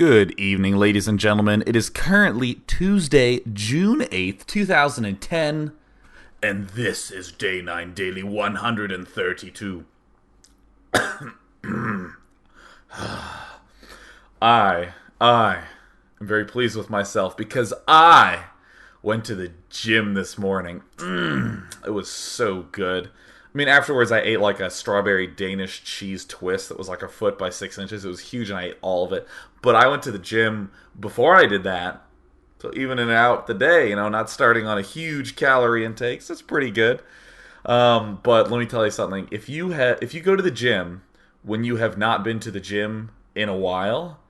Good evening, ladies and gentlemen. It is currently Tuesday, June 8th, 2010, and this is Day 9 Daily 132. I am very pleased with myself because I went to the gym this morning. It was so good. I mean, afterwards I ate like a strawberry Danish cheese twist that was like a foot by 6 inches. It was huge and I ate all of it. But I went to the gym before I did that. So even in out the day, not starting on a huge calorie intake. So it's pretty good. But let me tell you something. If you go to the gym when you have not been to the gym in a while,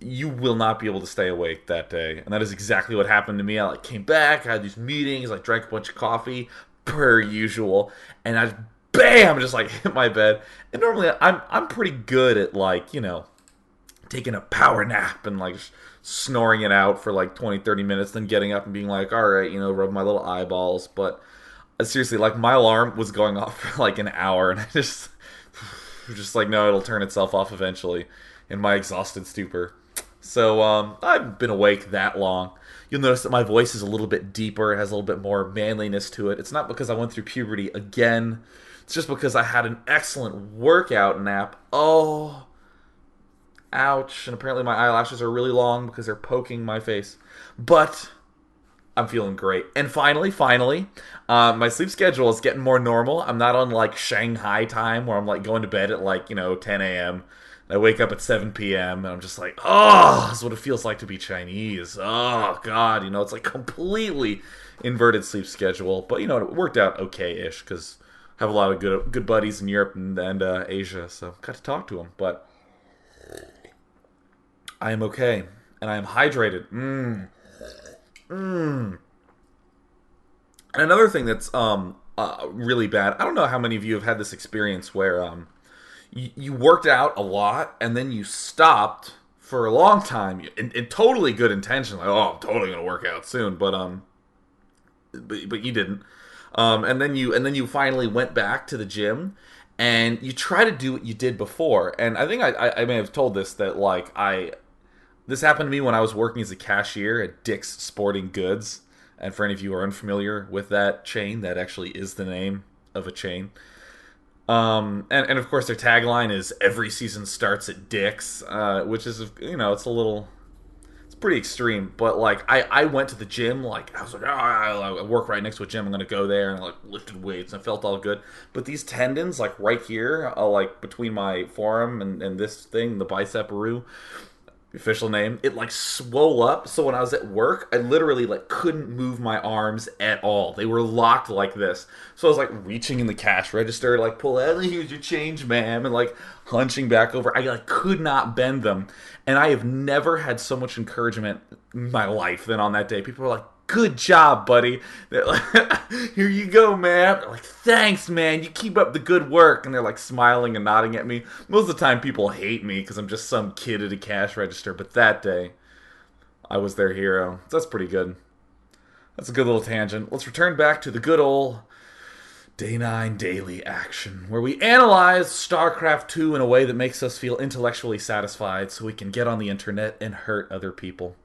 you will not be able to stay awake that day. And that is exactly what happened to me. I came back, I had these meetings, I drank a bunch of coffee, per usual, and I just hit my bed. And normally I'm pretty good at taking a power nap and snoring it out for 20-30 minutes, then getting up and being like, all right, rub my little eyeballs. But seriously, my alarm was going off for an hour, and I just no, it'll turn itself off eventually in my exhausted stupor. So I've been awake that long. You'll notice that my voice is a little bit deeper. It has a little bit more manliness to it. It's not because I went through puberty again. It's just because I had an excellent workout nap. Oh, ouch. And apparently my eyelashes are really long because they're poking my face. But I'm feeling great. And finally, my sleep schedule is getting more normal. I'm not on Shanghai time where I'm going to bed at 10 a.m. I wake up at 7 p.m. and I'm just oh, this is what it feels like to be Chinese. Oh, God. It's completely inverted sleep schedule. But, it worked out okay-ish because I have a lot of good buddies in Europe and Asia. So got to talk to them. But I am okay. And I am hydrated. And another thing that's really bad. I don't know how many of you have had this experience where you worked out a lot and then you stopped for a long time in totally good intention, I'm totally gonna work out soon, but you didn't, and then you finally went back to the gym and you try to do what you did before. And I think I may have told this that this happened to me when I was working as a cashier at Dick's Sporting Goods. And for any of you who are unfamiliar with that chain, that actually is the name of a chain. And of course their tagline is every season starts at Dick's, which is, it's pretty extreme. But I went to the gym, I was I work right next to a gym, I'm gonna go there, and I lifted weights and I felt all good. But these tendons, right here, between my forearm and this thing, the bicep roux, official name, it swole up. So when I was at work, I literally couldn't move my arms at all. They were locked like this. So I was reaching in the cash register to pull out, here's your change, ma'am, and hunching back over. I could not bend them. And I have never had so much encouragement in my life than on that day. People were good job, buddy. Here you go, man. They're thanks, man. You keep up the good work. And they're smiling and nodding at me. Most of the time, people hate me because I'm just some kid at a cash register. But that day, I was their hero. So that's pretty good. That's a good little tangent. Let's return back to the good old Day 9 Daily action, where we analyze Starcraft 2 in a way that makes us feel intellectually satisfied so we can get on the internet and hurt other people.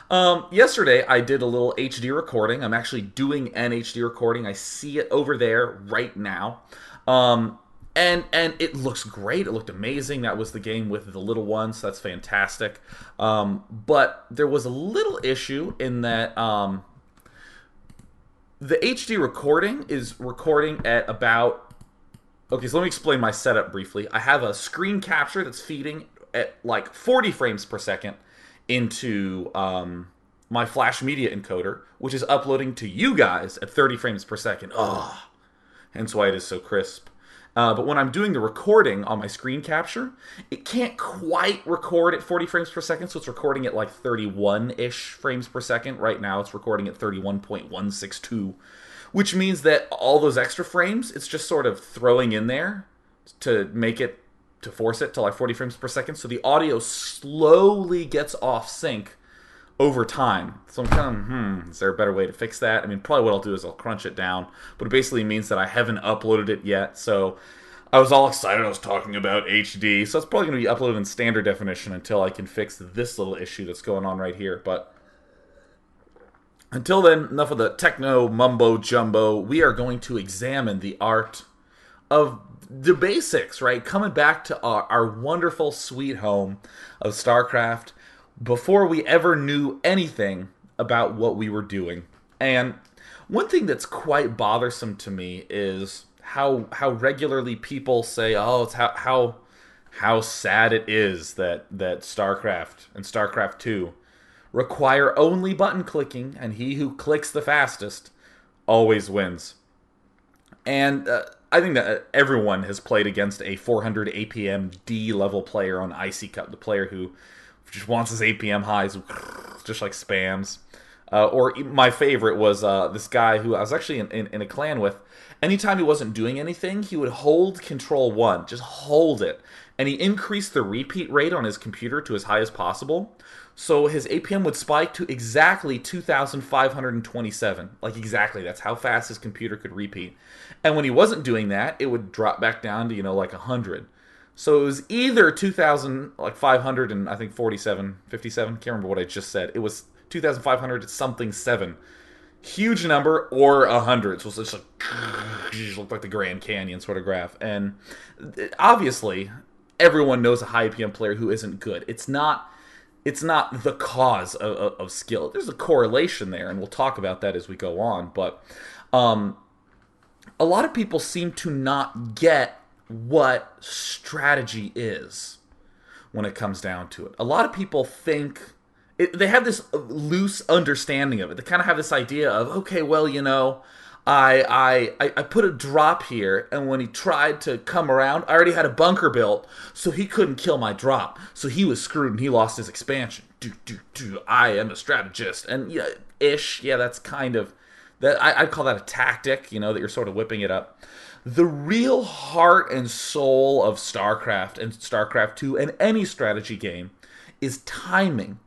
Yesterday I did a little HD recording. I'm actually doing an HD recording. I see it over there right now. And it looks great. It looked amazing. That was the game with the little one, so that's fantastic. But there was a little issue in that the HD recording is recording at about... Okay, so let me explain my setup briefly. I have a screen capture that's feeding at 40 frames per second into my Flash Media encoder, which is uploading to you guys at 30 frames per second. Hence why it is so crisp. But when I'm doing the recording on my screen capture, it can't quite record at 40 frames per second, so it's recording at 31-ish frames per second. Right now it's recording at 31.162, which means that all those extra frames, it's just sort of throwing in there to force it to 40 frames per second, so the audio slowly gets off sync over time. So I'm kind of, is there a better way to fix that? I mean, probably what I'll do is I'll crunch it down, but it basically means that I haven't uploaded it yet, so I was all excited. I was talking about HD, so it's probably going to be uploaded in standard definition until I can fix this little issue that's going on right here. But until then, enough of the techno mumbo jumbo. We are going to examine the art of the basics, right? Coming back to our wonderful sweet home of StarCraft before we ever knew anything about what we were doing. And one thing that's quite bothersome to me is how regularly people say, "Oh, it's how sad it is that StarCraft and StarCraft 2 require only button clicking, and he who clicks the fastest always wins." And I think that everyone has played against a 400 APM D level player on Icy Cup, the player who just wants his APM highs, just like spams. Or my favorite was this guy who I was actually in a clan with. Anytime he wasn't doing anything, he would hold Control 1, just hold it. And he increased the repeat rate on his computer to as high as possible. So his APM would spike to exactly 2,527. Like exactly, that's how fast his computer could repeat. And when he wasn't doing that, it would drop back down to, like 100. So it was either 2,000, like 500 and I think 47, 57. Can't remember what I just said. It was 2,500 something 7. Huge number or 100. So it's just like, it looked like the Grand Canyon sort of graph. And obviously, everyone knows a high APM player who isn't good. It's not the cause of skill. There's a correlation there, and we'll talk about that as we go on. But a lot of people seem to not get what strategy is when it comes down to it. A lot of people think they have this loose understanding of it. They kind of have this idea of, okay, well, I put a drop here, and when he tried to come around, I already had a bunker built, so he couldn't kill my drop. So he was screwed, and he lost his expansion. I am a strategist. And that's kind of that. I'd call that a tactic. That you're sort of whipping it up. The real heart and soul of StarCraft and StarCraft 2 and any strategy game is timing.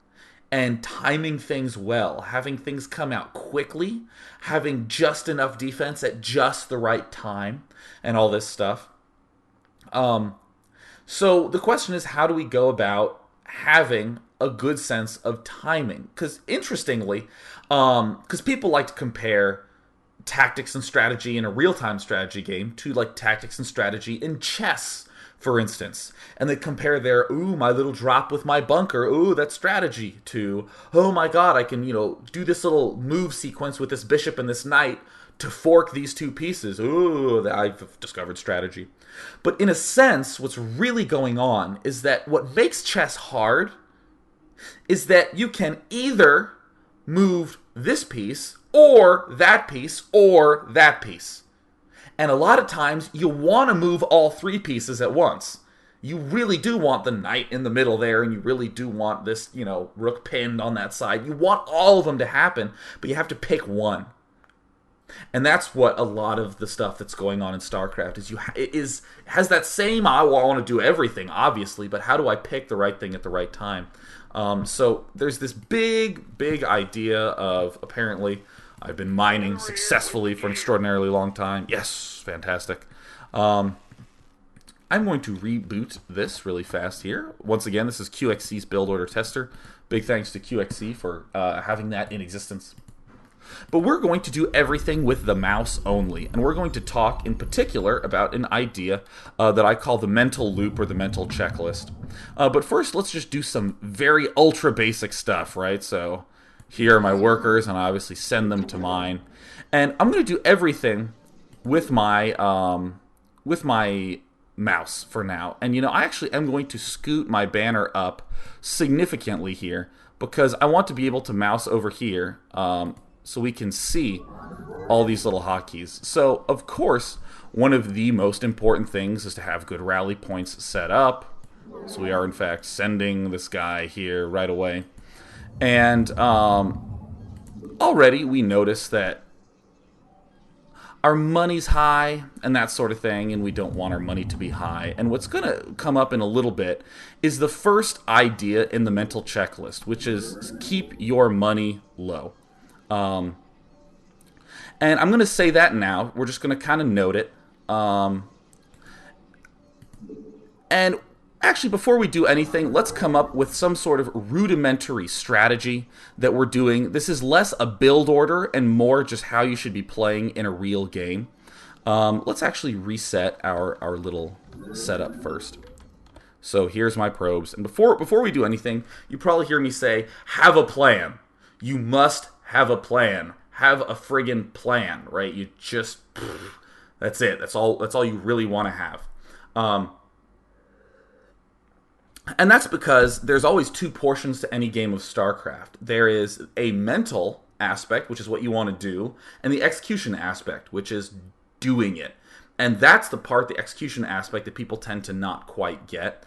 And timing things well, having things come out quickly, having just enough defense at just the right time, and all this stuff. So the question is, how do we go about having a good sense of timing? Because interestingly, because people like to compare tactics and strategy in a real-time strategy game to like tactics and strategy in chess, for instance. And they compare their, my little drop with my bunker, that's strategy, to, oh my god, I can, do this little move sequence with this bishop and this knight to fork these two pieces. I've discovered strategy. But in a sense, what's really going on is that what makes chess hard is that you can either move this piece, or that piece, or that piece. And a lot of times, you want to move all three pieces at once. You really do want the knight in the middle there, and you really do want this, rook pinned on that side. You want all of them to happen, but you have to pick one. And that's what a lot of the stuff that's going on in StarCraft is. Has that same, I want to do everything, obviously, but how do I pick the right thing at the right time? So there's this big idea of, apparently, I've been mining successfully for an extraordinarily long time. Yes, fantastic. I'm going to reboot this really fast here. Once again, this is QXC's build order tester. Big thanks to QXC for having that in existence. But we're going to do everything with the mouse only. And we're going to talk in particular about an idea that I call the mental loop or the mental checklist. But first, let's just do some very ultra basic stuff, right? So here are my workers, and I obviously send them to mine. And I'm going to do everything with my mouse for now. And I actually am going to scoot my banner up significantly here because I want to be able to mouse over here so we can see all these little hotkeys. So, of course, one of the most important things is to have good rally points set up. So we are, in fact, sending this guy here right away. And already we notice that our money's high and that sort of thing, and we don't want our money to be high. And what's going to come up in a little bit is the first idea in the mental checklist, which is keep your money low. And I'm going to say that now. We're just going to kind of note it. And actually, before we do anything, let's come up with some sort of rudimentary strategy that we're doing. This is less a build order and more just how you should be playing in a real game. Let's actually reset our little setup first. So here's my probes. And before we do anything, you probably hear me say, have a plan. You must have a plan. Have a friggin' plan, right? You just, that's it. That's all you really want to have. And that's because there's always two portions to any game of StarCraft. There is a mental aspect, which is what you want to do, and the execution aspect, which is doing it. And that's the part, the execution aspect, that people tend to not quite get.